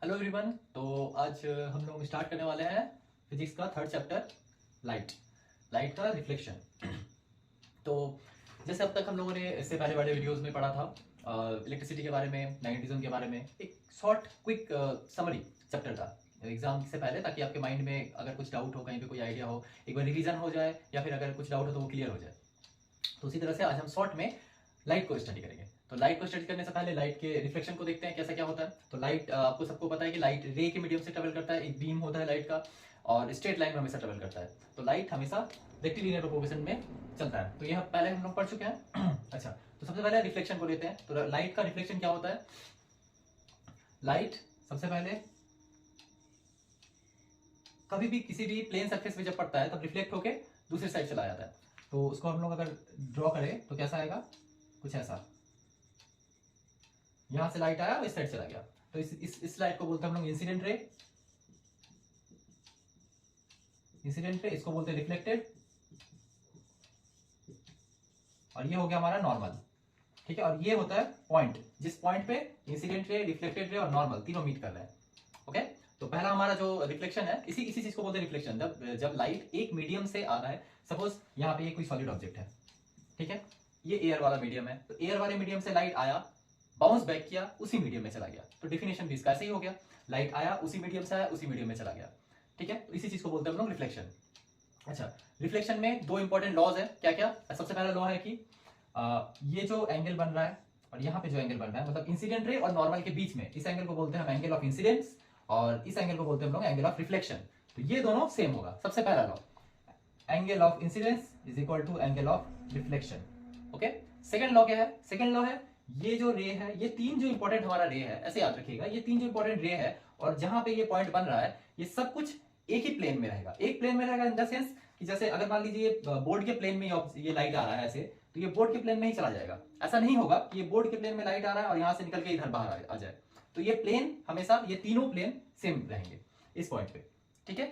Hello everyone. तो आज हम लोग स्टार्ट करने वाले हैं फिजिक्स का थर्ड चैप्टर, लाइट लाइट का रिफ्लेक्शन। तो जैसे अब तक हम लोगों ने इससे पहले वाले वीडियोस में पढ़ा था इलेक्ट्रिसिटी के बारे में, मैग्नेटिज्म के बारे में, एक शॉर्ट क्विक समरी चैप्टर था एग्जाम से पहले, ताकि आपके माइंड में अगर कुछ डाउट हो, कहीं पे कोई आइडिया हो, एक बार रिवीजन हो जाए, या फिर अगर कुछ डाउट हो तो वो क्लियर हो जाए। तो उसी तरह से आज हम शॉर्ट में लाइट को स्टडी करेंगे। तो लाइट को स्टडी करने से पहले लाइट के रिफ्लेक्शन को देखते हैं कैसा क्या होता है। तो लाइट आपको सबको पता है कि लाइट रे के मीडियम से ट्रेवल करता है, एक बीम होता है लाइट का, और स्ट्रेट लाइन में हमेशा ट्रेवल करता है। तो लाइट हमेशा रेक्टिलिनियर प्रोपोगेशन में चलता है। तो यह पहले हम लोग पढ़ चुके हैं। अच्छा, तो सबसे पहले रिफ्लेक्शन को लेते हैं। तो लाइट का रिफ्लेक्शन क्या होता है? लाइट सबसे पहले कभी भी किसी भी प्लेन सरफेस में जब पड़ता है तब रिफ्लेक्ट होके दूसरी साइड चला जाता है। तो उसको हम लोग अगर ड्रॉ करें तो कैसा आएगा? कुछ ऐसा। यहां से लाइट आया और इस साइड चला गया, तो इस लाइट को बोलते हैं हम लोग इंसिडेंट रे। इंसिडेंट रे, इसको बोलते हैं रिफ्लेक्टेड, और ये हो गया हमारा नॉर्मल। ठीक है, और ये होता है पॉइंट, जिस पॉइंट पे इंसिडेंट रे, रिफ्लेक्टेड रे और नॉर्मल तीनों मीट कर रहे हैं। ओके, तो पहला हमारा जो रिफ्लेक्शन है, इसी इसी चीज को बोलते हैं रिफ्लेक्शन। जब लाइट एक मीडियम से आ रहा है, सपोज यहाँ पे ये कोई सॉलिड ऑब्जेक्ट है, ठीक है, ये एयर वाला मीडियम है, तो एयर वाले मीडियम से लाइट आया, बाउंस बैक किया, उसी मीडियम में चला गया। तो डेफिनेशन भी इसका ऐसे ही हो गया, लाइट आया, उसी मीडियम से आया, उसी मीडियम में चला गया। ठीक है, तो इसी चीज को बोलते हैं हम लोग रिफ्लेक्शन। अच्छा, रिफ्लेक्शन में दो इंपॉर्टेंट लॉज है। क्या क्या? सबसे पहला लॉ है कि ये जो एंगल बन रहा है और यहाँ पे जो एंगल बन रहा है, मतलब इंसिडेंट रे और नॉर्मल के बीच में, इस एंगल को बोलते हैं हम एंगल ऑफ इंसिडेंस, और इस एंगल को बोलते हैं हम लोग एंगल ऑफ रिफ्लेक्शन। तो ये दोनों सेम होगा। सबसे पहला law, angle of incidence is equal to angle of reflection. Okay, second law क्या है? सेकंड लॉ है, ये जो रे है, ये तीन जो इंपॉर्टेंट हमारा रे है, ऐसे याद रखिएगा, ये तीन जो इंपॉर्टेंट रे है और जहां पे ये पॉइंट बन रहा है, ये सब कुछ एक ही प्लेन में रहेगा। एक प्लेन में रहेगा इन द सेंस कि जैसे अगर मान लीजिए बोर्ड के प्लेन में ये लाइट आ रहा है ऐसे, तो ये बोर्ड के प्लेन में ही चला जाएगा। ऐसा नहीं होगा कि ये बोर्ड के प्लेन में लाइट आ रहा है और यहां से निकल के इधर बाहर आ जाए। तो ये प्लेन हमेशा, ये तीनों प्लेन सेम रहेंगे इस पॉइंट पे। ठीक है,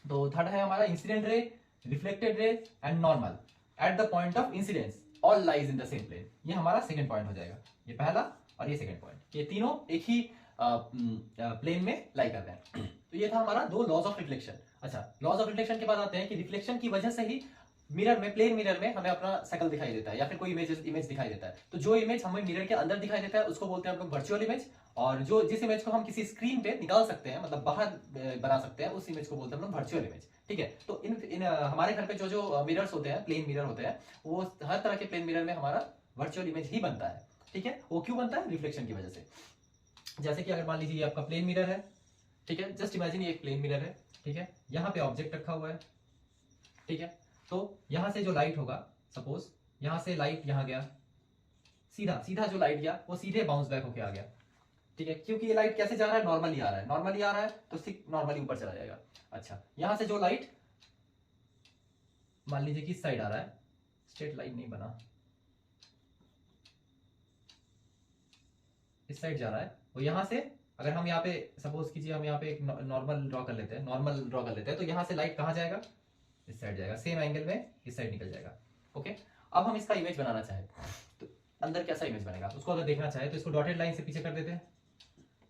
तो थर्ड है हमारा incident ray, reflected ray and normal at the point of incidence all lies in the same plane. ये हमारा सेकंड पॉइंट हो जाएगा, ये पहला और ये सेकंड पॉइंट, ये तीनों एक ही प्लेन में लाई कर रहे हैं। तो ये था हमारा दो लॉज ऑफ रिफ्लेक्शन। अच्छा, लॉज ऑफ रिफ्लेक्शन के बाद आते हैं कि रिफ्लेक्शन की वजह से ही मिरर में, प्लेन मिरर में हमें अपना शक्ल दिखाई देता है, या फिर कोई इमेज दिखाई देता है। तो जो इमेज हमें मिरर के अंदर दिखाई देता है उसको बोलते हैं हम लोग वर्चुअल इमेज, और जो जिस इमेज को हम किसी स्क्रीन पे निकाल सकते हैं, मतलब बाहर बना सकते हैं, उस इमेज को बोलते हैं हम लोग वर्चुअल इमेज। ठीक है, तो इन हमारे घर पे जो जो मिरर्स होते हैं, प्लेन मिरर होते हैं, वो हर तरह के प्लेन मिरर में हमारा वर्चुअल इमेज ही बनता है। ठीक है, वो क्यों बनता है? रिफ्लेक्शन की वजह से। जैसे कि अगर मान लीजिए ये आपका प्लेन मिरर है, ठीक है, जस्ट इमेजिन ये एक प्लेन मिरर है, ठीक है, यहाँ पे ऑब्जेक्ट रखा हुआ है, ठीक है, तो यहां से जो लाइट होगा, सपोज यहां से लाइट यहां गया, सीधा सीधा जो लाइट गया वो सीधे बाउंस बैक होके आ गया। ठीक है, क्योंकि ये लाइट कैसे जा रहा है? नॉर्मली आ रहा है, नॉर्मली आ रहा है तो सिर्फ नॉर्मली ऊपर चला जाएगा। अच्छा, यहां से जो लाइट मान लीजिए किस साइड आ रहा है, स्ट्रेट लाइन नहीं बना, इस साइड जा रहा है, वो यहां से, अगर हम यहाँ पे सपोज कीजिए, हम यहाँ पे एक नॉर्मल ड्रॉ कर लेते हैं, नॉर्मल ड्रॉ कर लेते हैं, तो यहां से लाइट कहां जाएगा? इस साइड जाएगा, सेम एंगल में इस साइड निकल जाएगा। ओके, अब हम इसका इमेज बनाना चाहें तो अंदर कैसा इमेज बनेगा उसको अगर देखना चाहे तो इसको डॉटेड लाइन से पीछे कर देते हैं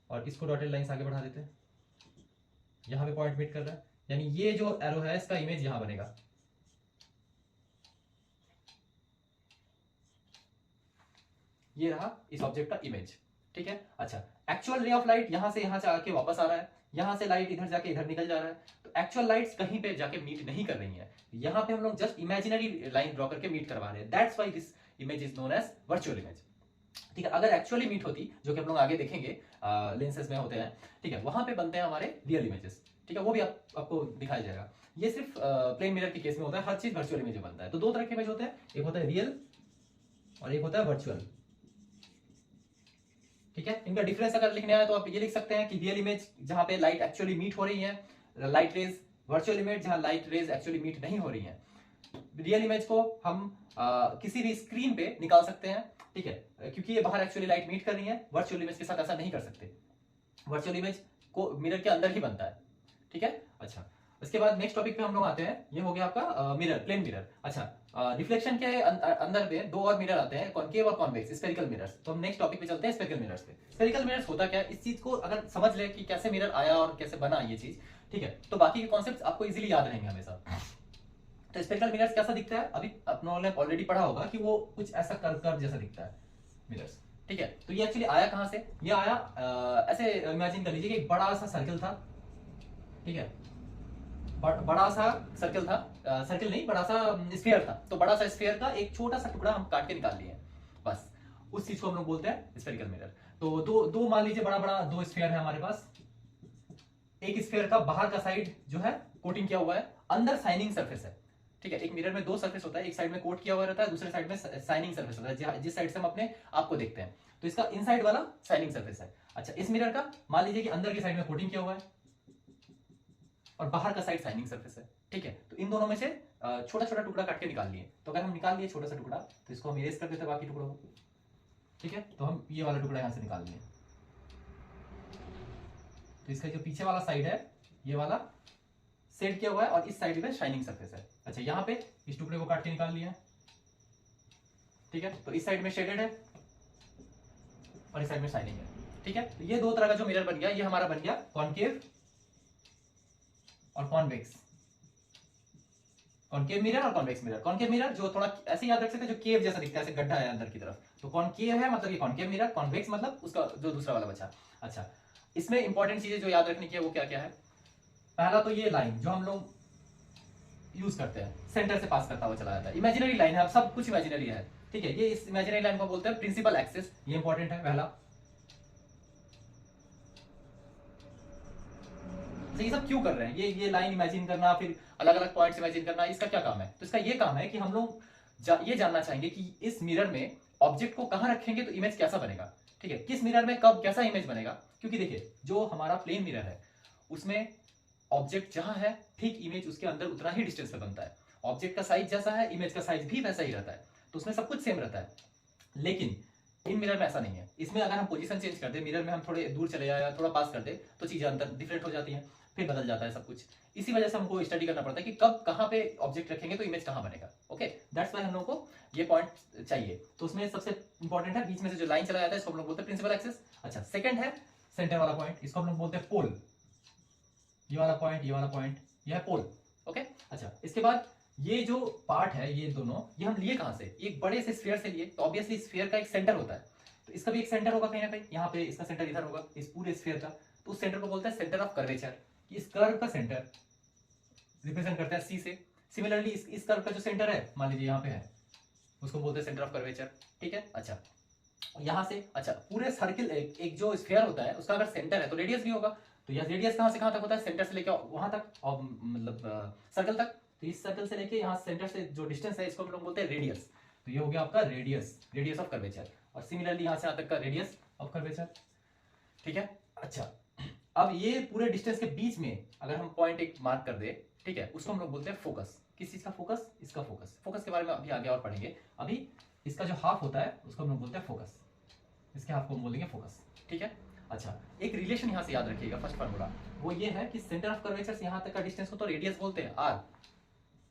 और इसको डॉटेड लाइन से आगे बढ़ा देते हैं। यहां पे पॉइंट मीट कर रहा है, यानी ये जो एरो है इसका इमेज यहां बनेगा। ये रहा इस ऑब्जेक्ट का इमेज। ठीक है, अच्छा, एक्चुअल रे ऑफ लाइट यहां से आके वापस आ रहा है, यहां से लाइट इधर जाके इधर निकल जा रहा है, तो एक्चुअल लाइट्स कहीं पे जाके मीट नहीं कर रही है। यहां पे हम लोग जस्ट इमेजिनरी लाइन ड्रॉ करके मीट करवा रहे हैं। That's why this image is known as virtual image. ठीक है, अगर एक्चुअली मीट होती, जो कि हम लोग आगे देखेंगे लेंसेज में होते हैं, ठीक है, वहां पे बनते हैं हमारे रियल इमेजेस। ठीक है, वो भी आपको दिखाया जाएगा। ये सिर्फ प्लेन मिरर के केस में होता है, हर चीज वर्चुअल इमेज में बनता है। तो दो तरह के इमेज होते हैं, एक होता है रियल और एक होता है वर्चुअल। ठीक है, इनका डिफरेंस अगर लिखने आए तो आप ये लिख सकते हैं कि रियल इमेज जहां पे लाइट एक्चुअली मीट हो रही है, लाइट रेज, वर्चुअल इमेज जहां लाइट रेज एक्चुअली मीट नहीं हो रही है। रियल इमेज को हम किसी भी स्क्रीन पे निकाल सकते हैं, ठीक है, क्योंकि ये बाहर एक्चुअली लाइट मीट कर रही है। वर्चुअल इमेज के साथ ऐसा नहीं कर सकते, वर्चुअल इमेज को मिरर के अंदर ही बनता है। ठीक है, अच्छा, इसके बाद नेक्स्ट टॉपिक पे हम लोग आते हैं, ये हो गया आपका मिरर, प्लेन मिरर। अच्छा, रिफ्लेक्शन के अंदर में दो और मिरर आते हैं, कॉनकेव और कॉन्वेक्स, स्फेरिकल मिरर्स। तो हम नेक्स्ट टॉपिक पे चलते हैं स्फेरिकल मिरर्स पे। स्फेरिकल मिरर्स होता क्या है, इस चीज को अगर समझ ले कि कैसे मिरर आया और कैसे बना ये चीज, ठीक है, तो बाकी के कॉन्सेप्ट्स आपको इजीली याद रहेंगे हमेशा। तो स्फेरिकल मिरर्स कैसा दिखता है, अभी आपने ऑलरेडी पढ़ा होगा कि वो कुछ ऐसा कर्व जैसा दिखता है मिरर्स, ठीक है। तो ये एक्चुअली आया कहां से, ये आया ऐसे इमेजिन कर लीजिए कि एक बड़ा सा सर्कल था, ठीक है, बड़ा सा सर्कल था, सर्कल नहीं, बड़ा सा स्फीयर था। तो बड़ा सा स्फीयर का एक छोटा सा टुकड़ा हम काट के निकाल लिए, बस उस चीज को हम लोग बोलते हैं स्फेरिकल मिरर। तो दो मान लीजिए बड़ा बड़ा दो स्फीयर है हमारे पास। एक स्फीयर का बाहर का साइड जो है कोटिंग किया हुआ है, अंदर शाइनिंग सरफेस है, ठीक है। एक मिरर में दो सरफेस होता है, एक साइड में कोट किया हुआ रहता है, दूसरे साइड में शाइनिंग सरफेस होता है, जिस साइड से हम अपने आप को देखते हैं। तो इसका इनसाइड वाला शाइनिंग सरफेस है। अच्छा, इस मिरर का मान लीजिए कि अंदर की साइड में कोटिंग किया हुआ है और बाहर का साइड शाइनिंग सरफेस है, ठीक है। तो इन दोनों में से छोटा छोटा टुकड़ा काट के निकाल लिए। तो अगर हम निकाल लिए छोटा सा टुकड़ा, तो इसको हम इरेज कर देते हैं बाकी टुकड़ों को, ठीक है। तो हम ये वाला टुकड़ा यहां से निकाल लिए। तो इसका जो पीछे वाला साइड है ये वाला सेट किया हुआ है और इस साइड में शाइनिंग सरफेस है। अच्छा, यहाँ पे इस टुकड़े को काट के निकाल लिया, ठीक है। तो इस साइड में शेडेड है और इस साइड में शाइनिंग है, ठीक है। तो ये दो तरह का जो मिरर बन गया, ये हमारा बन गया कॉनकेव और कॉन्वेक्स। कॉनकेव मिरर और कॉन्वेक्स मिरर। कॉनकेव मिरर जो थोड़ा ऐसे याद रख सकते हैं, जो केव जैसा दिखता है, ऐसे गड्ढा है अंदर की तरफ, तो कॉनकेव है मतलब ये कॉनकेव मिरर, कॉन्वेक्स मतलब उसका जो दूसरा वाला बचा। अच्छा, इसमें इंपॉर्टेंट चीजें जो याद रखनी है वो क्या क्या है। पहला तो ये लाइन जो हम लोग यूज करते हैं, सेंटर से पास करता हुआ चला जाता है, इमेजिनरी लाइन है, अब सब कुछ इमेजिनरी है, ठीक है। ये इस इमेजिनरी लाइन को बोलते हैं प्रिंसिपल एक्सिस, ये इंपॉर्टेंट है पहला। ये सब क्यों कर रहे हैं, ये लाइन इमेजिन करना, फिर अलग अलग पॉइंट्स इमेजिन करना, इसका क्या काम है। तो इसका ये काम है कि हम लोग ये जानना चाहेंगे कि इस मिरर में ऑब्जेक्ट को कहां रखेंगे तो इमेज कैसा बनेगा, ठीक है। किस मिरर में कब कैसा इमेज बनेगा, क्योंकि देखिए जो हमारा प्लेन मिरर है उसमें ऑब्जेक्ट जहां है ठीक इमेज उसके अंदर उतना ही डिस्टेंस पे बनता है। ऑब्जेक्ट का साइज जैसा है इमेज का साइज भी वैसा ही रहता है, तो उसमें सब कुछ सेम रहता है। लेकिन इन मिरर में ऐसा नहीं है। इसमें अगर हम पोजीशन चेंज कर दे, मिरर में हम थोड़े दूर चले जाए या थोड़ा पास कर दे, तो चीजें अंदर डिफरेंट हो जाती हैं, फिर बदल जाता है सब कुछ। इसी वजह से हमको स्टडी करना पड़ता है कि कब कहां पे ऑब्जेक्ट रखेंगे तो इमेज कहां बनेगा। ओके, दैट्स व्हाई हम लोगों को ये पॉइंट चाहिए। तो उसमें सबसे इंपॉर्टेंट है बीच में से जो लाइन चला जाता है, इसको हम लोग बोलते हैं प्रिंसिपल एक्सिस। अच्छा, सेकंड है सेंटर वाला पॉइंट, इसको हम लोग बोलते हैं पोल। ये वाला पॉइंट, ये वाला पॉइंट, ये है पोल। ओके, अच्छा, इसके बाद ये जो पार्ट है ये दोनों, ये हम लिए कहां से, एक बड़े से स्फीयर से लिए। तो ऑब्वियसली स्फीयर का एक सेंटर होता है, तो इसका भी एक सेंटर होगा कहीं ना कहीं, यहाँ पे इसका सेंटर इधर होगा इस पूरे स्फीयर का। तो उस सेंटर को बोलते हैं सेंटर ऑफ कर्वेचर। इस कर्व का सेंटर रिप्रेजेंट करता है सी से। सिमिलरली इस कर्व का जो सेंटर है मान लीजिए यहाँ पे है, उसको बोलते हैं सेंटर ऑफ कर्वेचर, ठीक है। अच्छा, यहाँ से, अच्छा, पूरे सर्किल एक जो स्फीयर होता है उसका अगर सेंटर है तो रेडियस भी होगा। तो यह रेडियस कहां से कहां तक होता है, सेंटर से लेकर वहां तक, और मतलब सर्कल तक। तो इस सर्कल से लेके यहाँ सेंटर से जो डिस्टेंस है इसको हम लोग बोलते हैं रेडियस। तो ये हो गया आपका रेडियस, रेडियस ऑफ कर्वेचर। और सिमिलरली यहाँ से यहाँ तक का रेडियस ऑफ कर्वेचर, ठीक है। अच्छा, अब ये पूरे डिस्टेंस के बीच में अगर हम पॉइंट एक मार्क कर दे, ठीक है, उसको हम लोग बोलते हैं फोकस। किस चीज का फोकस, इसका फोकस। फोकस के बारे में अभी आगे और पढ़ेंगे। अभी इसका जो हाफ होता है उसको हम लोग बोलते हैं फोकस, इसके हाफ को हम बोलेंगे फोकस, ठीक है। अच्छा, एक रिलेशन यहाँ से याद रखिएगा, फर्स्ट फार्मूला वो ये है कि सेंटर ऑफ कर्वेचर से यहाँ तक का डिस्टेंस को तो रेडियस बोलते हैं,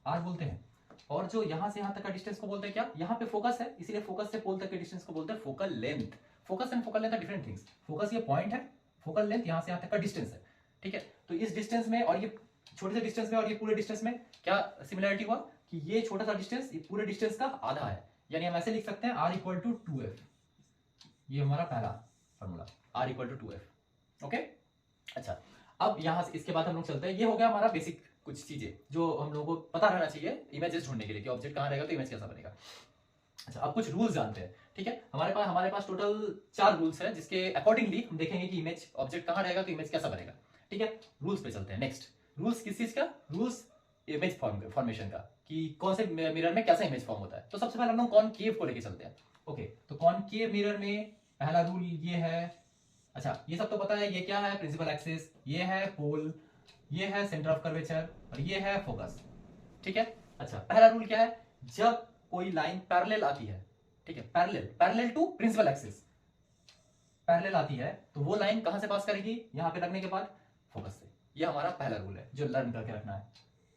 आर बोलते हैं। और जो यहाँ से यहाँ तक का डिस्टेंस को बोलते हैं क्या, यहाँ पे फोकस है, इसीलिए फोकस से पोल तक के डिस्टेंस को बोलते हैं focal length. Focus and focal length are different things. Focus ये पॉइंट है, फोकल लेंथ यहाँ से यहाँ तक का डिस्टेंस है, ठीक है। तो इस डिस्टेंस में और ये छोटे से डिस्टेंस में और ये पूरे डिस्टेंस में क्या सिमिलरिटी हुआ कि ये छोटा सा डिस्टेंस ये पूरे डिस्टेंस का आधा है। यानी हम ऐसे लिख सकते हैं R इक्वल टू 2F। ये हमारा पहला formula, R equal to 2F। Okay, अच्छा, अब यहाँ से इसके बाद हम लोग चलते हैं। ये हो गया हमारा बेसिक कुछ चीजें जो हम लोगों को पता रहना चाहिए इमेजेस ढूंढने के लिए कि ऑब्जेक्ट कहाँ रहेगा तो इमेज कैसा बनेगा। अच्छा, अब कुछ रूल्स जानते हैं, ठीक है। हमारे पास टोटल 4 रूल्स हैं जिसके अकॉर्डिंगली हम देखेंगे कि इमेज ऑब्जेक्ट कहाँ रहेगा तो इमेज कैसा बनेगा, ठीक है। रूल्स पे चलते हैं। नेक्स्ट रूल्स किस चीज का, रूल्स इमेज फॉर्मेशन का, कि कौन से मिरर में कैसा इमेज फॉर्म होता है। तो सबसे पहले हम लोग कॉनकेव को लेके चलते हैं। ओके, तो कॉनकेव मिरर में पहला रूल ये है, अच्छा, ये सब तो पता है, ये क्या है, प्रिंसिपल एक्सिस, ये है पोल, ये है सेंटर ऑफ कर्वेचर और ये है फोकस, ठीक है। अच्छा, पहला रूल क्या है, जब कोई लाइन पैरेलल आती है, ठीक है, parallel to principal axis parallel आती है, तो वो लाइन कहां से पास करेगी, यहां पे लगने के बाद फोकस से। ये हमारा पहला रूल है जो लर्न करके रखना है,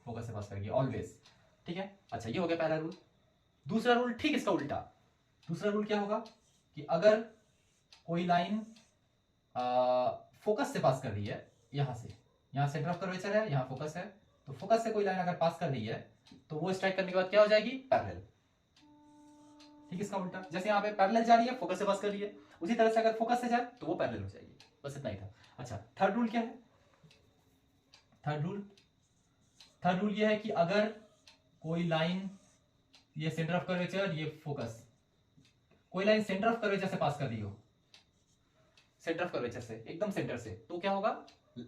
फोकस से पास करेगी ऑलवेज, ठीक है। अच्छा, ये हो गया पहला रूल। दूसरा रूल ठीक इसका उल्टा। दूसरा रूल क्या होगा कि अगर कोई लाइन फोकस से पास कर रही है, यहां से, यहां सेंटर ऑफ कर्वेचर है, यहां फोकस है, तो फोकस से कोई लाइन अगर पास कर रही है तो वो स्ट्राइक करने के बाद क्या हो जाएगी, पैरेलल। ठीक इसका उल्टा, जैसे यहाँ पे पैरेलल जा रही है, फोकस से पास कर रही है, उसी तरह से अगर फोकस से जाए तो वो पैरेलल हो जाएगी। बस इतना ही था। अच्छा, थर्ड रूल क्या है? थर्ड रूल ये है कि अगर कोई लाइन, ये सेंटर ऑफ कर्वेचर, ये फोकस, कोई लाइन सेंटर ऑफ कर्वेचर से पास कर रही हो, सेंटर ऑफ कर्वेचर से, एकदम सेंटर से, तो क्या होगा,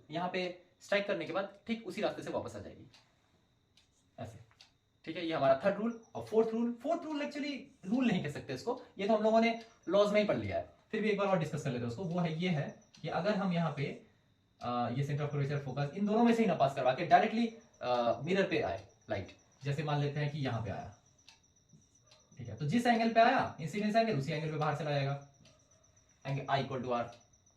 यहां पे स्ट्राइक करने के बाद ठीक उसी रास्ते से वापस आ जाएगी, ऐसे। ठीक है, ये हमारा थर्ड रूल। और फोर्थ रूल एक्चुअली रूल नहीं कह सकते इसको, ये तो हम लोगों ने लॉज में ही पढ़ लिया है, फिर भी एक बार और डिस्कस कर लेते हैं उसको। वो है, ये है कि अगर हम यहाँ पे ये सेंटर ऑफ कर्वेचर, फोकस, इन दोनों में से ही ना पास करवा के डायरेक्टली मिरर पे आए लाइट, जैसे मान लेते हैं कि यहाँ पे आया, ठीक है, तो जिस एंगल पे आया इंसिडेंस एंगल, उसी एंगल पे बाहर चला जाएगा, angle I equal to R.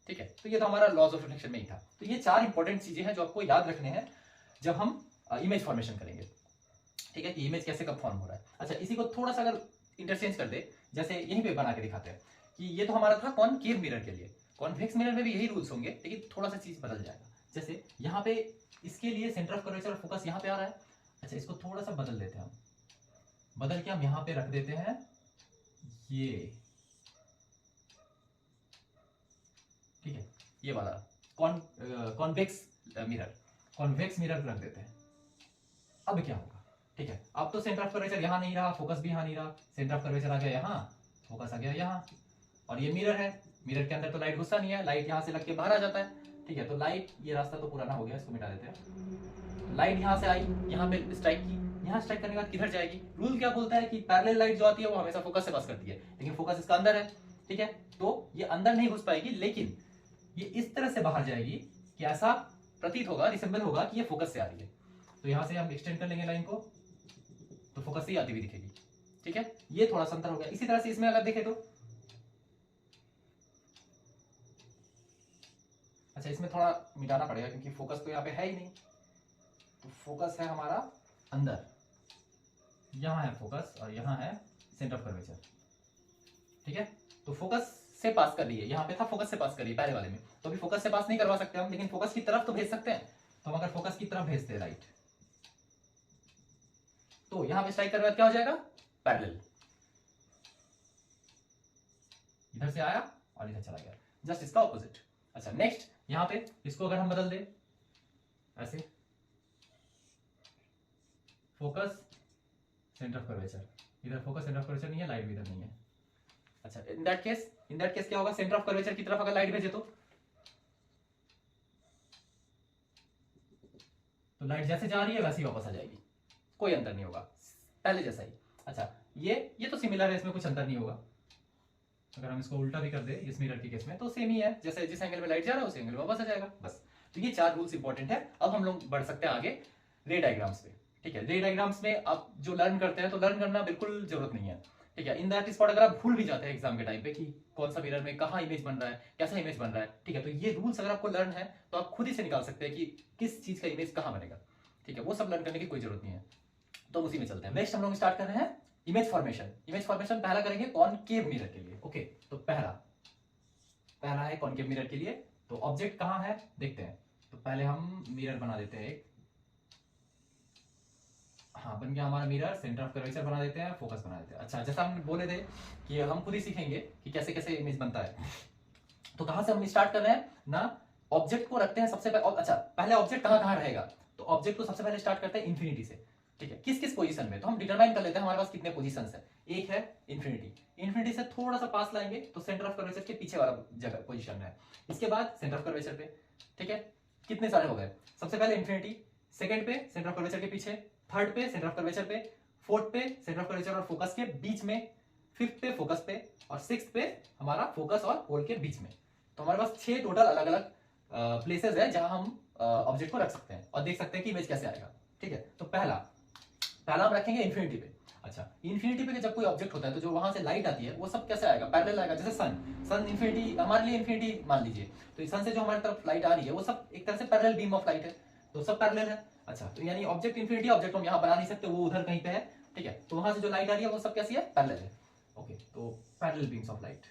ठीक है, तो ये तो हमारा लॉज ऑफ रिफ्लेक्शन में ही था। तो ये चार इंपॉर्टेंट चीजें हैं जो आपको याद रखने हैं जब हम इमेज फॉर्मेशन करेंगे। ठीक है, कि इमेज कैसे कब फॉर्म हो रहा है। अच्छा, इसी को थोड़ा सा अगर इंटरचेंज कर दे, जैसे यहीं पे बना के दिखाते हैं कि ये तो हमारा था कॉनकेव मिरर के लिए, कॉन्वेक्स मिरर में भी यही रूल्स होंगे, लेकिन थोड़ा सा चीज बदल जाएगा। जैसे यहाँ पे इसके लिए सेंटर ऑफ कर्वेचर और फोकस यहाँ पे आ रहा है। अच्छा, इसको थोड़ा सा बदल देते हैं हम, बदल के हम यहाँ पे रख देते हैं ये, ठीक है, ये वाला कॉन्वेक्स मिरर रख देते हैं। अब क्या होगा, ठीक है, अब तो सेंटर ऑफ कर्वेचर यहाँ नहीं रहा, फोकस भी यहाँ नहीं रहा, सेंटर ऑफ कर्वेचर आ गया यहाँ, फोकस आ गया यहाँ, और ये मिरर है, मिरर के अंदर तो लाइट घुसता नहीं है, लाइट यहाँ से लग के बाहर आ जाता है। ठीक है, तो लाइट, ये रास्ता तो पुराना हो गया, इसको मिटा देते हैं। लाइट यहाँ से आई, यहाँ पे स्ट्राइक की, यहाँ स्ट्राइक करने के बाद किधर जाएगी? रूल क्या बोलता है कि पैरेलल लाइट जो आती है वो हमेशा फोकस से पास करती है, लेकिन फोकस इसका अंदर है। ठीक है, तो ये अंदर नहीं घुस पाएगी, लेकिन ये इस तरह से बाहर जाएगी कि ऐसा प्रतीत होगा, रिसेंबल होगा कि ये फोकस से आ रही है। तो यहां से हम एक्सटेंड कर लेंगे लाइन को, तो फोकस से ही आती हुई दिखेगी। ठीक है, ये थोड़ा सा अंतर हो गया। इसी तरह से इसमें अगर देखें तो, अच्छा, इसमें थोड़ा मिटाना पड़ेगा क्योंकि फोकस तो यहाँ पे है ही नहीं, तो फोकस है हमारा अंदर, यहाँ है फोकस और यहाँ है सेंटर ऑफ कर्वेचर। ठीक है, तो फोकस से पास कर रही है, यहाँ पे था फोकस से पास कर रही है पहले वाले में, तो अभी फोकस से पास नहीं करवा सकते हम, लेकिन फोकस की तरफ तो भेज सकते हैं। तो हम अगर फोकस की तरफ भेजते हैं लाइट, तो यहाँ पे स्ट्राइक करने के बाद क्या हो जाएगा, पैरेलल, इधर से आया और इधर चला गया, जस्ट इसका ऑपोजिट। अच्छा, नेक्स्ट यहाँ पे इसको अगर हम बदल दे ऐसे, फोकस सेंटर ऑफ कर्वेचर, इधर फोकस सेंटर ऑफ कर्वेचर नहीं है, लाइट भी इधर नहीं है। अच्छा, इन दैट केस क्या होगा, सेंटर ऑफ कर्वेचर की तरफ अगर लाइट भेजे तो लाइट जैसे जा रही है वैसे ही वापस आ जाएगी, कोई अंतर नहीं होगा, पहले जैसा ही। अच्छा, ये तो सिमिलर है, इसमें कुछ अंतर नहीं होगा। अगर हम इसको उल्टा भी कर दे इस मिरर के केस में तो सेम ही है, जैसे जिस एंगल में लाइट जा रहा है उस एंगल में वापस आ जाएगा, बस। तो ये चार रूल्स इंपॉर्टेंट है। अब हम लोग बढ़ सकते हैं आगे रे डायग्राम्स पे। ठीक है, रे डायग्राम्स में आप जो लर्न करते हैं तो लर्न करना बिल्कुल जरूरत नहीं है। ठीक है, इन दैट स्पॉट अगर आप भूल भी जाते हैं एग्जाम के टाइम पे कि कौन सा मिरर में कहाँ इमेज बन रहा है, कैसा इमेज बन रहा है, ठीक है, तो ये रूल्स अगर आपको लर्न है तो आप खुद ही से निकाल सकते हैं कि किस चीज का इमेज कहाँ बनेगा। ठीक है, वो सब लर्न करने की कोई जरूरत नहीं है, तो उसी में चलते हैं। नेक्स्ट हम लोग स्टार्ट कर रहे हैं इमेज फॉर्मेशन। इमेज फॉर्मेशन पहला करेंगे कॉनकेव मिरर के लिए। ओके, तो पहला है कॉनकेव मिरर के लिए। तो ऑब्जेक्ट कहाँ है देखते हैं। तो पहले हम मिरर बना देते हैं एक, हाँ बन गया हमारा मिरर, सेंटर ऑफ कर्वेचर बना देते हैं, फोकस बना देते हैं। अच्छा, जैसा हम बोले थे कि हम खुद ही सीखेंगे कि कैसे कैसे इमेज बनता है। तो कहां से हम स्टार्ट कर रहे हैं ना, ऑब्जेक्ट को रखते हैं सबसे पहले। अच्छा, पहले ऑब्जेक्ट कहां रहेगा, तो ऑब्जेक्ट को सबसे पहले स्टार्ट करते हैं इन्फिनिटी से। ठीक है, किस किस पोजीशन में, तो हम डिटरमाइन कर लेते हैं हमारे पास कितने पोजीशंस है। एक है इन्फिनिटी, इन्फिनिटी से थोड़ा सा पास लाएंगे तो सेंटर ऑफ कर्वेचर के पीछे वाला जगह पोजीशन है। इसके बाद सेंटर ऑफ कर्वेचर पे, ठीक है, कितने सारे हो गए, सबसे पहले इन्फिनिटी, सेकंड पे सेंटर ऑफ कर्वेचर के पीछे, थर्ड पे सेंटर ऑफ कर्वेचर पे, फोर्थ पे सेंटर ऑफ कर्वेचर और फोकस के बीच में, फिफ्थ पे फोकस पे, और सिक्स्थ पे हमारा फोकस और पोल के बीच में। तो हमारे पास 6 टोटल अलग अलग प्लेसेस है जहां हम ऑब्जेक्ट को रख सकते हैं और देख सकते हैं कि इमेज कैसे आएगा। ठीक है, तो पहला हम रखेंगे इन्फिनिटी पे। अच्छा, इन्फिनिटी पे जब कोई ऑब्जेक्ट होता है तो जो वहां से लाइट आती है वो सब कैसे आएगा, पैरेलल आएगा। जैसे सन इन्फिनिटी हमारे लिए इन्फिनिटी मान लीजिए, तो सन से जो हमारी तरफ लाइट आ रही है वो सब एक तरह से पैरेलल बीम ऑफ लाइट है, तो सब पैरेलल है। अच्छा, तो यानी ऑब्जेक्ट इन्फिनिटी, ऑब्जेक्ट हम यहाँ बना नहीं सकते, वो उधर कहीं पे है, ठीक है। तो वहां से जो लाइट आ रही है वो सब कैसी है, पैरेलल है। ओके, तो पैरेलल बीम्स ऑफ लाइट।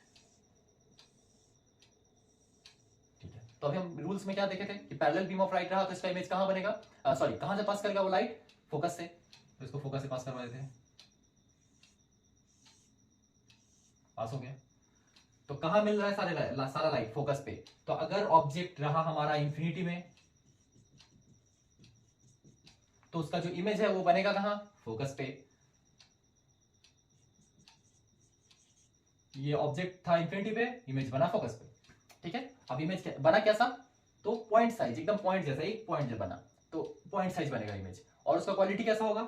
ठीक है, तो अभी हम रूल्स में क्या देखे थे कि पैरेलल बीम ऑफ लाइट रहा तो इसका इमेज कहां बनेगा, सॉरी कहां से पास करेगा वो लाइट, फोकस से। तो इसको फोकस से पास करवा देते हैं, पास हो गया। तो कहां मिल रहा है सारा लाइट, फोकस पे। तो अगर ऑब्जेक्ट रहा हमारा इंफिनिटी में तो उसका जो इमेज है वो बनेगा कहां, फोकस पे। ये ऑब्जेक्ट था इंफिनिटी पे, इमेज बना फोकस पे। ठीक है, अब इमेज बना कैसा, तो पॉइंट साइज, एकदम पॉइंट जैसा, एक पॉइंट जब बना तो पॉइंट साइज बनेगा इमेज। और उसका क्वालिटी कैसा होगा,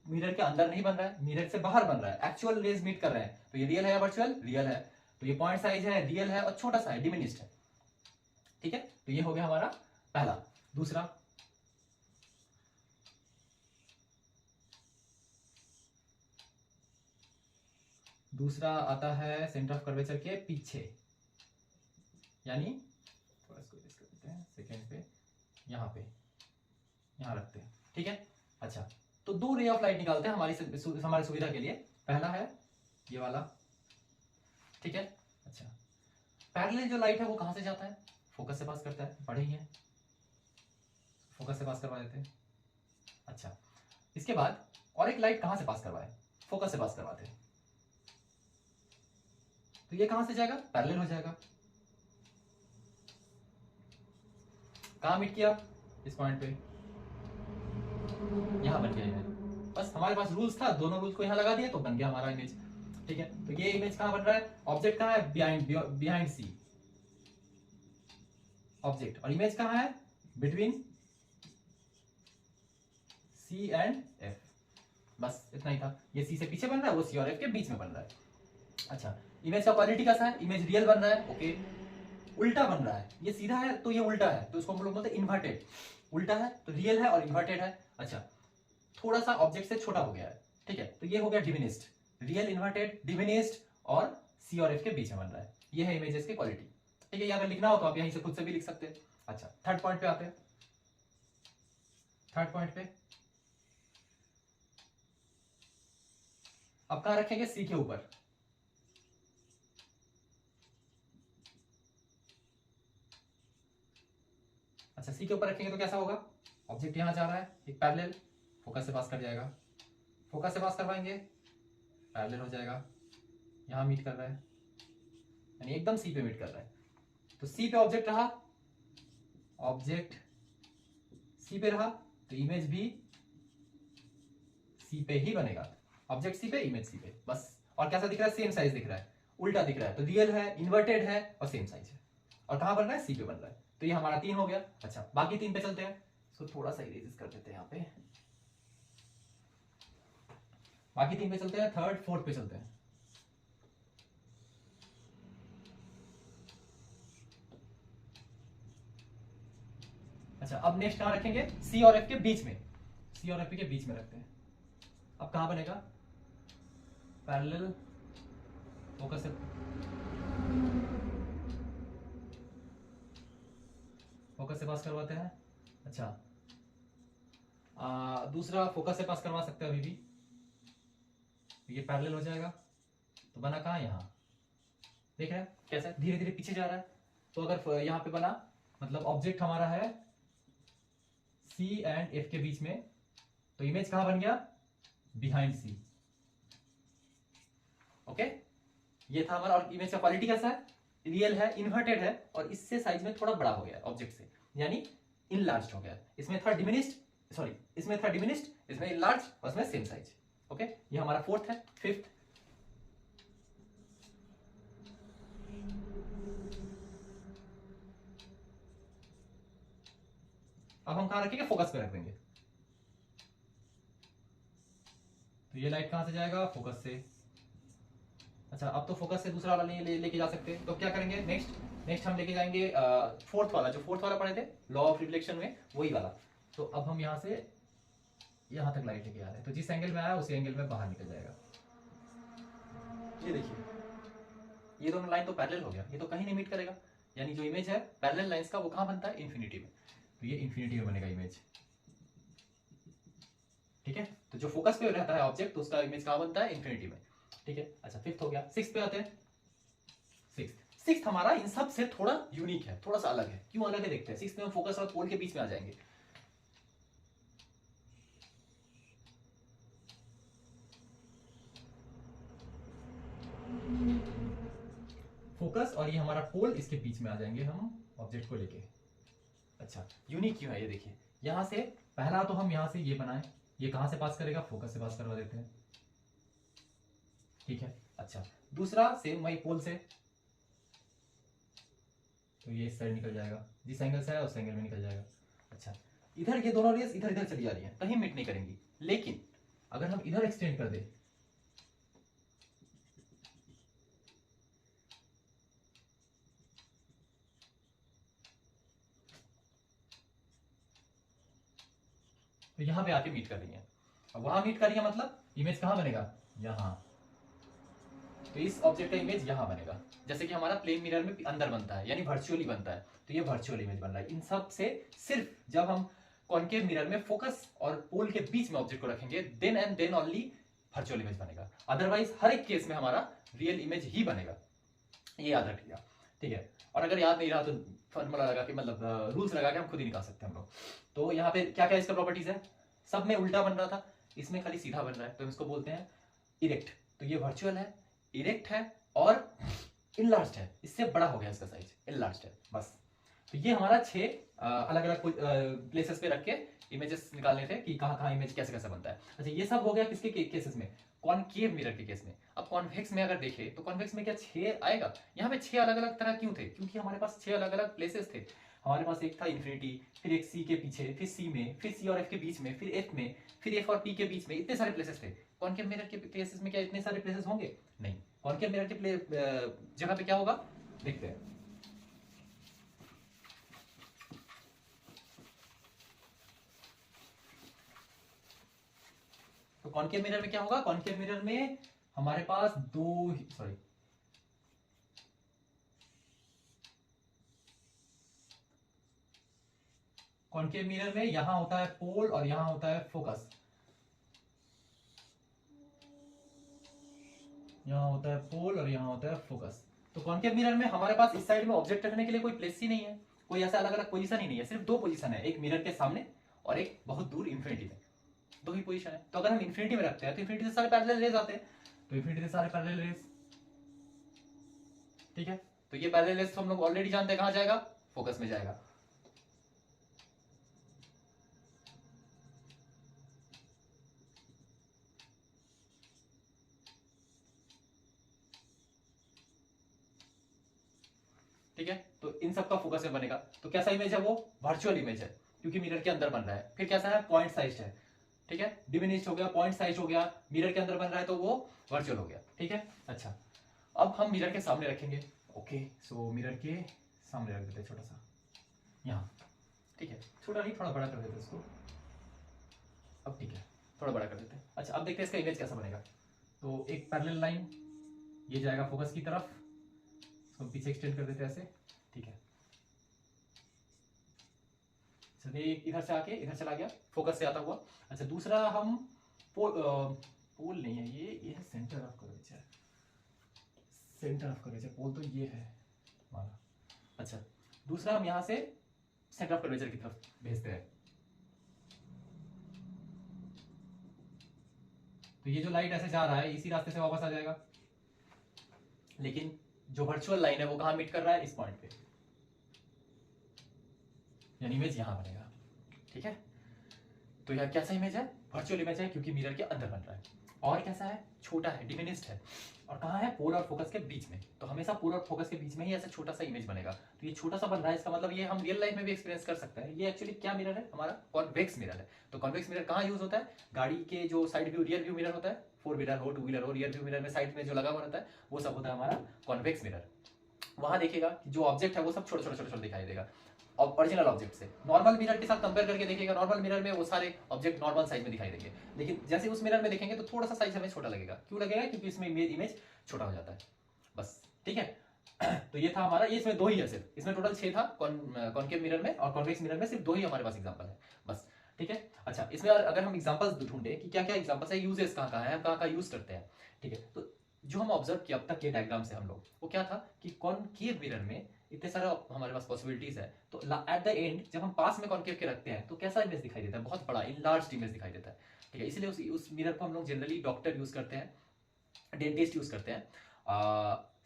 मिरर के अंदर नहीं बन रहा है, मिरर से बाहर बन रहा है, एक्चुअल रेज मीट कर रहे हैं। तो ये रियल है या वर्चुअल, रियल है। तो ये पॉइंट साइज है, रियल है और छोटा सा है, डिमिनिश्ड है। ठीक है, तो ये हो गया हमारा पहला। दूसरा आता है सेंटर ऑफ कर्वेचर के पीछे, यानी थोड़ा इसको इरेज कर देते हैं सेकंड पे, यहाँ पे, यहाँ रखते हैं। ठीक है, अच्छा, तो दो रे ऑफ लाइट निकालते हैं हमारी सुविधा के लिए। पहला है ये वाला, ठीक है। अच्छा, पैरेलल जो लाइट है वो कहां से जाता है, फोकस से पास करता है, पढ़े ही है, फोकस से पास करवा देते हैं। अच्छा, इसके बाद और एक लाइट कहां से पास करवाए, फोकस से पास करवाते हैं। तो ये कहां से जाएगा, पैरेलल हो जाएगा। कहां मीट किया, इस पॉइंट पे, यहां बन गया इमेज। बस हमारे पास रूल्स था, दोनों रूल्स को यहां लगा दिए तो बन गया हमारा इमेज। ठीक है, तो ये इमेज कहां बन रहा है, ऑब्जेक्ट कहां है, बिहाइंड सी ऑब्जेक्ट, और इमेज कहां है, बिटवीन सी एंड एफ। बस इतना ही था, ये सी से पीछे बन रहा है, वो सी और एफ के बीच में बन रहा है। अच्छा, इमेज का क्वालिटी कैसा है, इमेज रियल बन रहा है, ओके। उल्टा बन रहा है, ये सीधा है तो ये उल्टा है, तो इसको हम लोग बोलते हैं इन्वर्टेड। उल्टा है तो रियल है और इन्वर्टेड है। अच्छा, थोड़ा सा ऑब्जेक्ट से छोटा हो गया है, ठीक है, तो ये हो गया डिमिनिस्ड, रियल, इन्वर्टेड, डिमिनिस्ड, और सी और एफ के बीच में बन रहा है। ये है इमेजेस की क्वालिटी। ठीक है, ये अगर लिखना हो तो आप यहीं से खुद से भी लिख सकते हैं। अच्छा, थर्ड पॉइंट पे आते हैं। थर्ड पॉइंट पे अब कहां रखेंगे, सी के ऊपर। अच्छा, सी के ऊपर रखेंगे तो कैसा होगा, ऑब्जेक्ट यहां जा रहा है, एक पैरेलल, फोकस से पास कर जाएगा, फोकस से पास करवाएंगे, पैरेलल हो जाएगा, यहां मीट कर रहा है, यानी एकदम सी पे मीट कर रहा है। तो सी पे ऑब्जेक्ट रहा, ऑब्जेक्ट सी पे रहा, तो इमेज भी सी पे ही बनेगा। ऑब्जेक्ट सी पे, इमेज सी पे, बस। और कैसा दिख रहा है, सेम साइज दिख रहा है, उल्टा दिख रहा है, तो रियल है, इन्वर्टेड है और सेम साइज है। और कहां बन रहा है, सी पे बन रहा है। तो ये हमारा 3 हो गया। अच्छा, बाकी 3 पे चलते हैं, इसको थोड़ा सा इरेज कर देते हैं यहाँ पे। बाकी 3 पे चलते हैं, थर्ड फोर्थ पे चलते हैं। अच्छा, अब नेक्स्ट कहां रखेंगे, सी और एफ के बीच में, सी और एफ के बीच में रखते हैं। अब कहां बनेगा, पैरेलल, फोकस से, फोकस से पास करवाते हैं। अच्छा, दूसरा फोकस से पास करवा सकते हैं अभी भी, ये पैरेलल हो जाएगा। तो बना कहां, यहां, देख रहे हैं कैसे धीरे धीरे पीछे जा रहा है। तो अगर यहां पे बना, मतलब ऑब्जेक्ट हमारा है सी एंड एफ के बीच में, तो इमेज कहां बन गया, बिहाइंड सी। ओके, ये था हमारा। और इमेज का क्वालिटी कैसा है, रियल है, इन्वर्टेड है, और इससे साइज में थोड़ा बड़ा हो गया ऑब्जेक्ट से, यानी इनलार्ज हो गया। इसमें था डिमिनिश्ड, सॉरी इसमें था डिमिनिश्ड, इसमें इनलार्ज, और इसमें सेम साइज। ओके, ये हमारा फोर्थ है। फिफ्थ, अब हम कहां रखेंगे, फोकस पे रख देंगे। तो ये लाइट कहां से जाएगा, फोकस से। अच्छा, अब तो फोकस से दूसरा वाला नहीं लेके जा सकते, तो क्या करेंगे, नेक्स्ट हम लेके जाएंगे फोर्थ वाला, जो फोर्थ वाला पढ़े थे लॉ ऑफ रिफ्लेक्शन में, वही वाला। तो अब हम यहां से यहां तक लाइट लेके आ रहे हैं, तो जिस एंगल में आया उसी एंगल में बाहर निकल जाएगा। ये देखिए, ये दोनों लाइन तो पैरेलल हो गया, ये तो कहीं नहीं मीट करेगा, यानी जो इमेज है पैरेलल लाइंस का वो कहां बनता है, इन्फिनिटी में। तो ये इन्फिनिटी में बनेगा इमेज। ठीक है, तो जो फोकस पे रहता है ऑब्जेक्ट तो उसका इमेज कहाँ बनता है, इन्फिनिटी में। ठीक है, अच्छा फिफ्थ हो गया, सिक्स पे आते हैं। सिक्स हमारा इन सब से थोड़ा यूनिक है, थोड़ा सा अलग है। क्यों अलग है देखते हैं। सिक्स में हम फोकस और पोल के बीच में आ जाएंगे। फोकस और ये हमारा पोल, इसके बीच में आ जाएंगे हम ऑब्जेक्ट को लेके। अच्छा यूनिक क्यों है ये देखिए, यहां से पहला तो हम यहां से ये बनाए, ये कहां से पास करेगा, फोकस से पास करवा देते हैं। ठीक है, अच्छा दूसरा सेम वही पोल से, तो ये इस साइड निकल जाएगा, जिस एंगल से है उस एंगल में निकल जाएगा। अच्छा इधर ये दोनों रेस इधर इधर चली जा रही हैं, कहीं मीट नहीं करेंगी। लेकिन अगर हम इधर एक्सटेंड कर दे, तो यहां पे आके मीट कर रही है। अब वहां मीट कर रही है मतलब इमेज कहां बनेगा, यहां। तो इस ऑब्जेक्ट का इमेज यहां बनेगा, जैसे कि हमारा प्लेन मिरर में अंदर बनता है, यानी वर्चुअली बनता है। तो ये वर्चुअल इमेज बन रहा है। इन सब से सिर्फ जब हम कॉन्केव मिरर में फोकस और पोल के बीच में ऑब्जेक्ट को रखेंगे, then and then only virtual image बनेगा। अदरवाइज हर एक केस में हमारा रियल इमेज ही बनेगा, ये याद रखिएगा। ठीक है, और अगर याद नहीं रहा तो फॉर्मूला लगा के, मतलब रूल्स लगा के हम खुद ही निकाल सकते हैं हम लोग। तो यहाँ पे क्या क्या इसका प्रॉपर्टीज है, सब में उल्टा बन रहा था, इसमें खाली सीधा बन रहा है, तो हम इसको बोलते हैं इरेक्ट। तो ये वर्चुअल है, इरेक्ट है और इनलार्ज्ड है, इससे बड़ा हो गया इसका साइज, इनलार्ज्ड है बस। तो ये हमारा 6 अलग अलग प्लेसेस पे रख के इमेजेस निकालने थे कि कहाँ कहाँ इमेज कैसे कैसे बनता है। अच्छा ये सब हो गया किसके केसेस में, कॉनकेव मिरर के केस में। अब कॉन्वेक्स में अगर देखें तो कॉन्वेक्स में क्या 6 आएगा, यहाँ पे 6 अलग अलग तरह क्यों थे, क्योंकि हमारे पास 6 अलग अलग प्लेसेस थे। हमारे पास एक था इन्फिनिटी, फिर एक सी के पीछे, फिर सी में, फिर सी और एफ के बीच में, फिर एफ में, फिर एफ और पी के बीच में, इतने सारे प्लेसेस थे। कॉनकेव मिरर के केसेस में क्या इतने सारे प्लेसेस होंगे, नहीं। कॉनकेव मिरर के जगह पे क्या होगा, देखते हैं। तो कॉनकेव मिरर में क्या होगा, कॉनकेव मिरर में हमारे पास कॉनकेव मिरर में यहां होता है पोल और यहां होता है फोकस, यहां होता है पोल और यहां होता है फोकस। तो कॉनकेव मिरर में हमारे पास इस साइड में ऑब्जेक्ट रखने के लिए कोई प्लेस ही नहीं है, कोई ऐसा अलग अलग पोजीशन ही नहीं है, सिर्फ 2 पोजीशन है, एक मिरर के सामने और एक बहुत दूर इन्फिनिटी में, 2 ही पोजीशन है। तो अगर हम इन्फिनिटी में रखते हैं तो इन्फिनिटी से सारे पैरेलल रेज आते हैं, तो इन्फिनिटी से सारे पैरेलल रेज। ठीक है, तो ये पैरेलल रेज तो हम लोग ऑलरेडी जानते हैं कहां जाएगा, फोकस में जाएगा। ठीक है, तो इन सब का फोकस में बनेगा। तो कैसा इमेज है वो, वर्चुअल इमेज है, क्योंकि मिरर के अंदर बन रहा है। फिर कैसा है, पॉइंट साइज है। ठीक है, डिमिनिश्ड हो गया, पॉइंट साइज हो गया, मिरर के अंदर बन रहा है तो वो वर्चुअल हो गया। ठीक है, अच्छा अब हम मिरर के सामने रखेंगे। ओके, सो मिरर के सामने रख देते हैं छोटा सा यहाँ। ठीक है, छोटा नहीं, थोड़ा बड़ा कर देते हैं इसको। अब ठीक है, थोड़ा बड़ा कर देते हैं। अच्छा अब देखते हैं इसका इमेज कैसा बनेगा। तो एक पैरेलल लाइन, ये जाएगा फोकस की तरफ, इसको पीछे एक्सटेंड कर देते हैं ऐसे। ठीक है, चलिए इधर से आके इधर चला गया, फोकस से आता हुआ। अच्छा दूसरा हम पोल नहीं है, ये है centre of curvature, centre of curvature. Pole तो ये है हमारा। अच्छा दूसरा हम यहां से सेंटर ऑफ कर्वेचर की तरफ भेजते हैं। तो ये जो लाइट ऐसे जा रहा है इसी रास्ते से वापस आ जाएगा, लेकिन जो वर्चुअल लाइन है वो कहां मीट कर रहा है, इस पॉइंट पे, यानी इमेज यहां बनेगा। ठीक है, तो यह कैसा इमेज है, वर्चुअल इमेज है, क्योंकि मिरर के अंदर बन रहा है। और कैसा है, छोटा है, डिमिनिश्ड है, और कहां है, पोल और फोकस के बीच में। तो हमेशा पोल और फोकस के बीच में ही ऐसा छोटा सा इमेज बनेगा। तो ये छोटा सा बन रहा है, इसका मतलब ये हम रियल लाइफ में भी एक्सपीरियंस कर सकते हैं। ये एक्चुअली क्या मिरर है, हमारा कॉन्वेक्स मिरर है। तो कॉन्वेक्स मिरर कहां यूज होता है, गाड़ी के जो side view rear view mirror होता है, 4 व्हीलर हो 2 व्हीलर हो, रियर व्यू मिरर में साइड में जो लगा हुआ रहता है वो सब होता है हमारा कॉन्वेक्स मिरर। वहां देखिएगा कि जो ऑब्जेक्ट है वो सब छोटे छोटे छोटे छोटे दिखाई देगा ओरिजिनल ऑब्जेक्ट से। नॉर्मल मिरर के साथ कंपेयर करके देखिएगा, नॉर्मल मिरर में वो सारे ऑब्जेक्ट नॉर्मल साइज में दिखाई देंगे, लेकिन जैसे उस मिरर में देखेंगे तो थोड़ा सा साइज हमें छोटा लगेगा। क्यों लगेगा, क्योंकि इसमें इमेज छोटा हो जाता है बस। ठीक है, तो ये था हमारा, ये इसमें 2 ही है सिर्फ, इसमें टोटल 6 था कॉनकेव मिरर में, और कॉन्वेक्स मिरर में सिर्फ 2 ही हमारे पास एग्जांपल है बस। ठीक है। अच्छा, इसमें अगर हम एग्जांपल्स ढूंढे कि क्या क्या एग्जांपल्स है, यूजेस कहाँ कहाँ है, हम कहाँ कहाँ यूज करते हैं, ठीक है। तो जो हम ऑब्जर्व किया अब तक के डायग्राम से हम लोग, वो क्या था कि कॉनकेव मिरर में इतने सारा हमारे पास पॉसिबिलिटीज है, तो एट द एंड जब हम पास में कॉनकेव के रखते हैं तो कैसा इमेज दिखाई देता है, बहुत बड़ा इनलार्ज्ड इमेज दिखाई देता है, ठीक है। इसलिए उस मिरर को हम लोग जनरली डॉक्टर यूज करते हैं, डेंटिस्ट यूज करते हैं,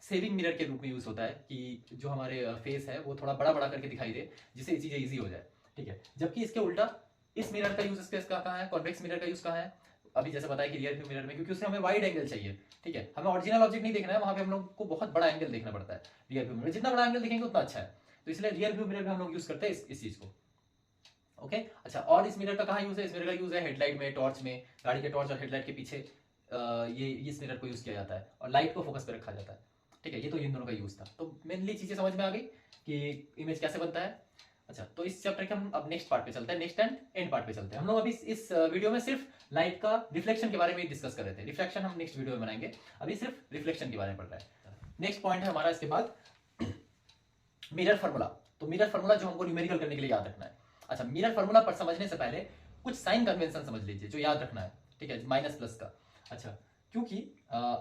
सेविंग मिरर के रूप में यूज होता है कि जो हमारे फेस है वो थोड़ा बड़ा बड़ा करके दिखाई दे, जिससे चीजें इजी हो जाए, ठीक है। जबकि इसके उल्टा इस मिरर का यूज स्पेस कहाँ है, कॉन्वेक्स मिरर का यूज कहाँ है, अभी जैसे बताया कि रियर व्यू मिरर में, क्योंकि उससे हमें वाइड एंगल चाहिए, ठीक है। हमें ओरिजिनल ऑब्जेक्ट नहीं देखना है, वहां पे हम लोग को बहुत बड़ा एंगल देखना पड़ता है। रियर व्यू मिरर जितना बड़ा एंगल दिखेंगे उतना अच्छा है, तो इसलिए रियर व्यू मिरर में हम लोग यूज करते हैं इस चीज को, ओके। अच्छा, और इस मिरर का कहाँ यूज है, इस मिरर का यूज है हेडलाइट में, टॉर्च में, गाड़ी के टॉर्च और हेडलाइट के पीछे ये इस मिरर को यूज किया जाता है और लाइट को फोकस पे रखा जाता है, ठीक है। ये तो इन दोनों का यूज था, तो मेनली चीजें समझ में आ गई कि इमेज कैसे बनता है। अच्छा, तो इस चैप्टर के हम अब नेक्स्ट पार्ट पे चलते हैं, नेक्स्ट एंड एंड पार्ट पे चलते हैं। हम लोग अभी इस वीडियो में सिर्फ लाइट का रिफ्लेक्शन के बारे में डिस्कस कर रहे थे, रिफ्लेक्शन हम नेक्स्ट वीडियो में बनाएंगे, अभी सिर्फ रिफ्लेक्शन के बारे में पढ़ रहे हैं। नेक्स्ट पॉइंट है हमारा इसके बाद मिरर फार्मूला। तो मिरर फार्मूला जो हमको न्यूमेरिकल करने के लिए याद रखना है। अच्छा, मिरर फार्मूला पर समझने से पहले कुछ साइन कन्वेंशन समझ लीजिए जो याद रखना है, ठीक है, माइनस प्लस का। अच्छा, क्योंकि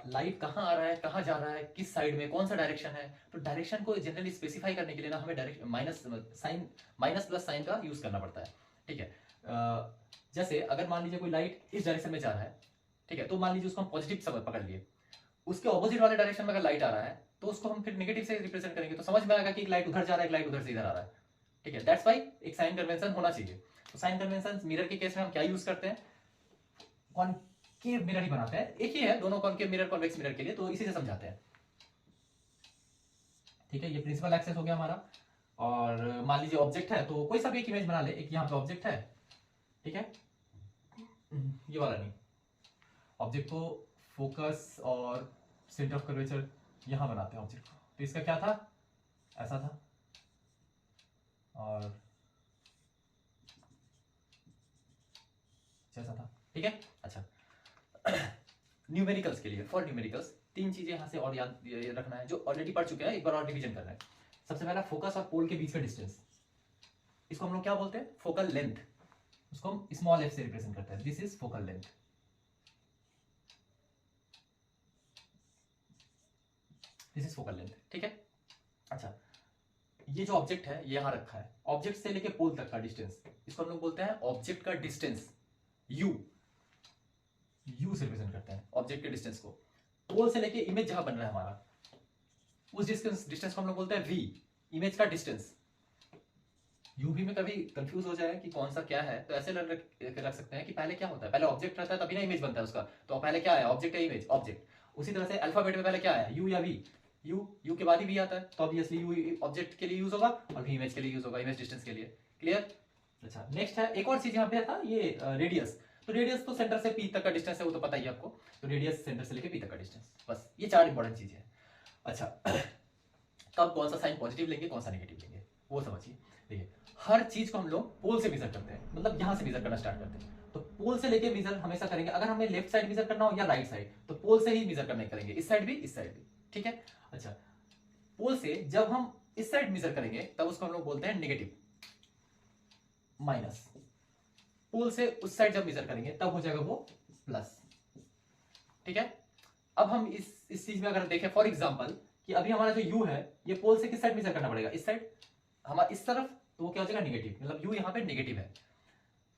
लाइट कहाँ आ रहा है, कहाँ जा रहा है, किस साइड में, कौन सा डायरेक्शन है, तो डायरेक्शन को जनरली स्पेसिफाई करने के लिए ना हमें डायरेक्शन माइनस प्लस साइन का यूज करना पड़ता है, ठीक है। जैसे अगर मान लीजिए कोई लाइट इस डायरेक्शन में जा रहा है, ठीक है, तो मान लीजिए उसको हम पॉजिटिव समय पकड़ लिए, उसके ऑपोजिट वाले डायरेक्शन में अगर लाइट आ रहा है तो उसको हम फिर नेगेटिव से रिप्रेजेंट करेंगे, तो समझ में आएगा कि एक लाइट उधर जा रहा है, एक लाइट उधर से इधर आ रहा है, ठीक है। दैट्स व्हाई एक साइन कन्वेंशन होना चाहिए। तो साइन कन्वेंशन मिरर के केस में हम क्या यूज करते हैं, कॉनकेव मिरर ही बनाते हैं, एक ही है दोनों, कॉनकेव मिरर कॉन्वेक्स मिरर के लिए, तो इसी से समझाते हैं, ठीक है। ये प्रिंसिपल एक्सेस हो गया हमारा। और मान लीजिए ऑब्जेक्ट है, तो कोई सा भी एक इमेज बना ले, एक यहाँ पे ऑब्जेक्ट है, ठीक है, ये वाला नहीं, ऑब्जेक्ट को फोकस और सेंटर ऑफ कर्वेचर यहां बनाते हैं ऑब्जेक्ट को, तो इसका क्या था, ऐसा था, और जैसा था, ठीक है। अच्छा, न्यूमेरिकल्स के लिए, फॉर न्यूमेरिकल्स तीन चीजें यहां से और याद रखना है जो ऑलरेडी पढ़ चुके हैं, एक बार और रिवीजन कर रहे हैं। सबसे पहला फोकस और पोल के बीच का डिस्टेंस, इसको हम लोग क्या बोलते हैं, फोकल लेंथ, उसको हम स्मॉल एफ से रिप्रेजेंट करते हैं, this is focal length, this is focal length, ठीक है। अच्छा, ये जो ऑब्जेक्ट है ये यहां रखा है, ऑब्जेक्ट से लेके पोल तक का डिस्टेंस, इसको हम लोग बोलते हैं ऑब्जेक्ट का डिस्टेंस, यू से रिप्रेजेंट करते हैं ऑब्जेक्ट के डिस्टेंस को। पोल से लेके इमेज जहां बन रहा है हमारा, उस डिस्टेंस को हम लोग बोलते हैं वी, इमेज का डिस्टेंस। यू भी में कभी कंफ्यूज हो जाए कि कौन सा क्या है, तो ऐसे रख सकते हैं कि पहले क्या होता है, पहले ऑब्जेक्ट रहता है तभी ना इमेज बनता है उसका, तो पहले क्या है, ऑब्जेक्ट है, इमेज, ऑब्जेक्ट। उसी तरह से अल्फाबेट में पहले क्या है, यू या वी, यू के बाद ही वी आता है, तो ऑब्वियसली यू ऑब्जेक्ट के लिए यूज होगा और वी इमेज के लिए यूज होगा, इमेज डिस्टेंस के लिए, क्लियर। अच्छा, नेक्स्ट है एक और चीज यहाँ पे था, ये रेडियस। तो रेडियस तो सेंटर से पी तक का डिस्टेंस है, वो तो पता ही है आपको, तो रेडियस सेंटर से लेके पी तक का डिस्टेंस, बस ये चार इंपॉर्टेंट चीजें हैं। अच्छा, कब कौन सा साइन पॉजिटिव लेंगे, कौन सा नेगेटिव लेंगे, वो समझिए। देखिए, हर चीज को हम लोग पोल से मेजर करते हैं, मतलब यहां से मेजर करना स्टार्ट करते हैं, तो पोल से लेके मेजर हमेशा करेंगे। अगर हमें लेफ्ट साइड मेजर करना हो या राइट साइड, तो पोल से ही मेजर करना करेंगे, इस साइड भी, इस साइड भी, ठीक है। अच्छा, पोल से जब हम इस साइड मेजर करेंगे तब उसको हम लोग बोलते हैं नेगेटिव, माइनस। पोल से उस साइड जब मेजर करेंगे तब हो जाएगा वो प्लस, ठीक है। अब हम इस चीज में अगर देखें फॉर एग्जांपल कि अभी हमारा जो यू है ये पोल से किस साइड मेजर करना पड़ेगा, इस साइड, हमारा इस तरफ, तो वो क्या हो जाएगा नेगेटिव, मतलब यू यहाँ पे नेगेटिव है,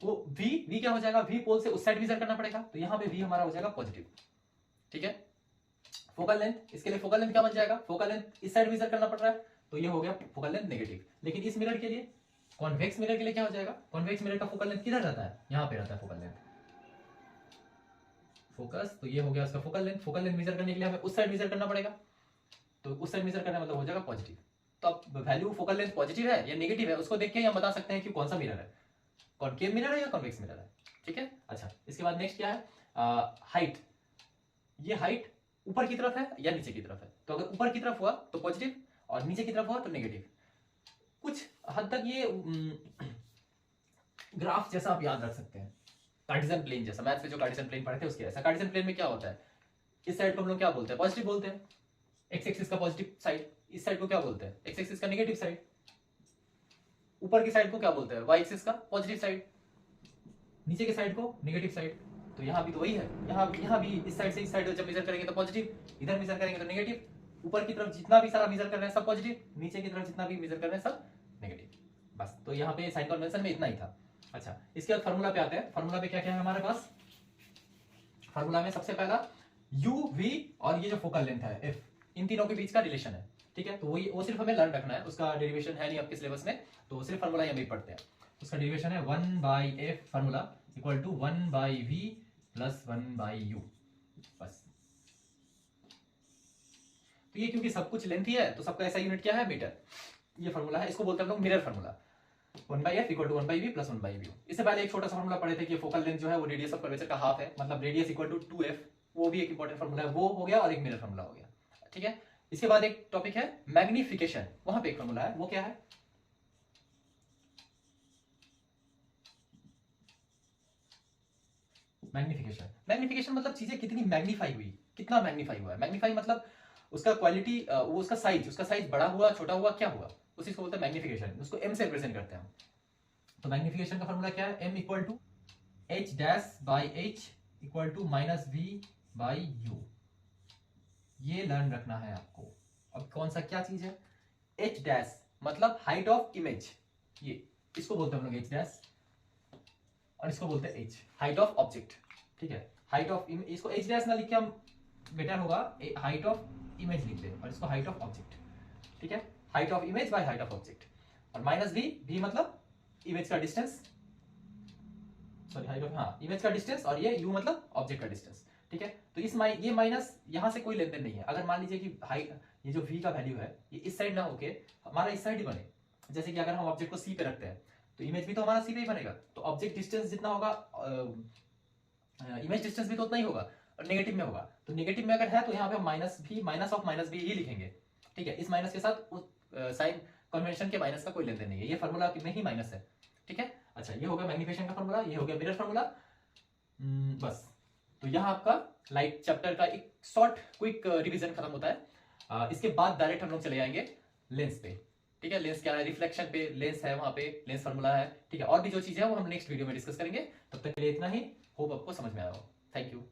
तो वी क्या हो जाएगा, वी पोल से उस साइड मेजर करना पड़ेगा, तो यहाँ पे वी हमारा हो जाएगा पॉजिटिव, ठीक है। फोकल लेंथ, इसके लिए फोकल लेंथ क्या बन जाएगा, फोकल लेंथ इस साइड मेजर करना पड़ रहा है, तो ये हो गया फोकल लेंथ नेगेटिव। लेकिन इस मिरर के लिए, कॉन्वेक्स मिरर के लिए क्या हो जाएगा, कॉन्वेक्स मिरर का फोकल लेंथ किधर रहता है, यहाँ पे रहता है फोकल लेंथ, फोकस, तो ये हो गया उसका focal length. Focal length major करने के लिए हमें उस साइड मेजर करना पड़ेगा, तो उस साइड मेजर करना मतलब हो जाएगा पॉजिटिव। तो अब वैल्यू फोकल लेंथ पॉजिटिव है या नेगेटिव है, उसको देख के हम बता सकते हैं कि कौन सा मिरर है, कॉनकेव मिरर है या कॉन्वेक्स मिरर है, ठीक है। अच्छा, इसके बाद नेक्स्ट क्या है, हाइट। ये हाइट ऊपर की तरफ है या नीचे की तरफ है, तो अगर ऊपर की तरफ हुआ तो पॉजिटिव और नीचे की तरफ हुआ तो नेगेटिव। कुछ हद तक ये ग्राफ जैसा आप याद रख सकते हैं, कार्टेशियन प्लेन जैसा, मैथ्स में जो कार्टेशियन प्लेन पढ़ते हैं उसके ऐसा। कार्टेशियन प्लेन में क्या होता है, इस साइड को हम लोग क्या बोलते हैं, पॉजिटिव बोलते हैं, एक्स एक्सिस का पॉजिटिव साइड, इस साइड को क्या बोलते हैं, एक्स एक्सिस का नेगेटिव साइड, ऊपर की साइड को क्या बोलते हैं, वाई एक्सिस का पॉजिटिव साइड, नीचे के साइड को नेगेटिव साइड। तो यहाँ भी तो वही है, यहाँ भी इस साइड से इस साइड जब मेजर करेंगे तो पॉजिटिव, इधर मेजर करेंगे तो नेगेटिव। ऊपर की तरफ जितना भी सारा मेजर कर रहे हैं सब पॉजिटिव, नीचे की तरफ जितना भी मेजर कर रहे हैं सब नेगेटिव। बस, तो यहाँ पे साइन कन्वेंशन में इतना ही था। अच्छा, इसके बाद फार्मूला पे आते हैं। फार्मूला पे क्या क्या है हमारे पास? फार्मूला में सबसे पहला u v और ये जो फोकल लेंथ है f, इन तीनों के बीच का रिलेशन है। ठीक है, तो वो सिर्फ हमें लर्न रखना है, उसका डेरिवेशन है नहीं आपके सिलेबस में, तो सिर्फ फार्मूला ही पढ़ते हैं। उसका डेरिवेशन है 1/f formula equal to 1/v plus 1/u। बस, तो ये क्योंकि सब कुछ लेंथ ही है तो सबका ऐसा यूनिट क्या है? मीटर। ये फार्मूला है, इसको बोलते हैं हम लोग mirror formula. 1/f equal to 1/v plus 1/v। इससे पहले एक छोटा सा फार्मूला पढ़े थे कि फोकल लेंथ जो है वो रेडियस ऑफ कर्वेचर का हाफ है, मतलब रेडियस इक्वल टू 2f। वो भी एक इंपॉर्टेंट फार्मूला है, वो हो गया, और एक मिरर फार्मूला हो गया। ठीक है, इसके बाद एक टॉपिक है मैग्निफिकेशन, वहां पे एक फार्मूला है, वो क्या है? मैग्निफिकेशन। मैग्निफिकेशन मतलब चीजें कितनी मैग्नीफाई हुई, कितना मैग्नीफाई हुआ है। मैग्नीफाई मतलब उसका क्वालिटी, वो उसका साइज बड़ा हुआ, छोटा हुआ, क्या हुआ, उसी को बोलते हैं मैग्निफिकेशन। उसको m से रिप्रेजेंट करते हैं हम। तो मैग्निफिकेशन का फार्मूला क्या है? m equal to h dash by h equal to minus v by u। ये लर्न रखना है आपको। अब कौन सा क्या चीज है? h डैश मतलब हाइट ऑफ इमेज, ये इसको बोलते हैं हम लोग h डैश, और इसको बोलते हैं h हाइट ऑफ ऑब्जेक्ट। ठीक है, हाइट ऑफ इसको h डैश ना लिख के हम बेटर होगा हाइट ऑफ इमेज लिख दे, और इसको हाइट ऑफ ऑब्जेक्ट। ठीक है, height of image by height of object. और माइनस v मतलब इमेज का डिस्टेंस, सॉरी हाइट ऑफ, हाँ इमेज का डिस्टेंस, और ये u मतलब ऑब्जेक्ट का डिस्टेंस। ठीक है, तो ये माइनस यहां से कोई लेन देन नहीं है। अगर मान लीजिए कि हाइट, ये जो v का वैल्यू है ये इस साइड ना होके हमारा इस साइड ही बने, जैसे कि अगर हम ऑब्जेक्ट को c पे रखते हैं तो इमेज भी तो हमारा c पे ही बनेगा, तो ऑब्जेक्ट डिस्टेंस जितना होगा इमेज डिस्टेंस भी तो उतना ही होगा, और नेगेटिव में होगा। तो नेगेटिव में अगर है तो यहाँ पे माइनस ऑफ माइनस भी ही लिखेंगे। ठीक है, इस माइनस के साथ उस साइन कन्वेंशन के माइनस का कोई लेन देन नहीं है, ये फार्मूला में ही माइनस है। ठीक है, अच्छा ये हो गया मैग्निफिकेशन का फार्मूला, ये हो गया मिरर फार्मूला। बस, तो यहाँ आपका लाइट चैप्टर का एक शॉर्ट क्विक रिवीजन खत्म होता है। इसके बाद डायरेक्ट हम लोग चले जाएंगे लेंस पे। ठीक है, लेंस क्या है? रिफ्लेक्शन पे लेंस है, वहां पे लेंस फार्मूला है। ठीक है, और भी जो चीजें हैं वो हम नेक्स्ट वीडियो में डिस्कस करेंगे। तब तक के लिए इतना ही, होप आपको समझ में आया हो। Thank you.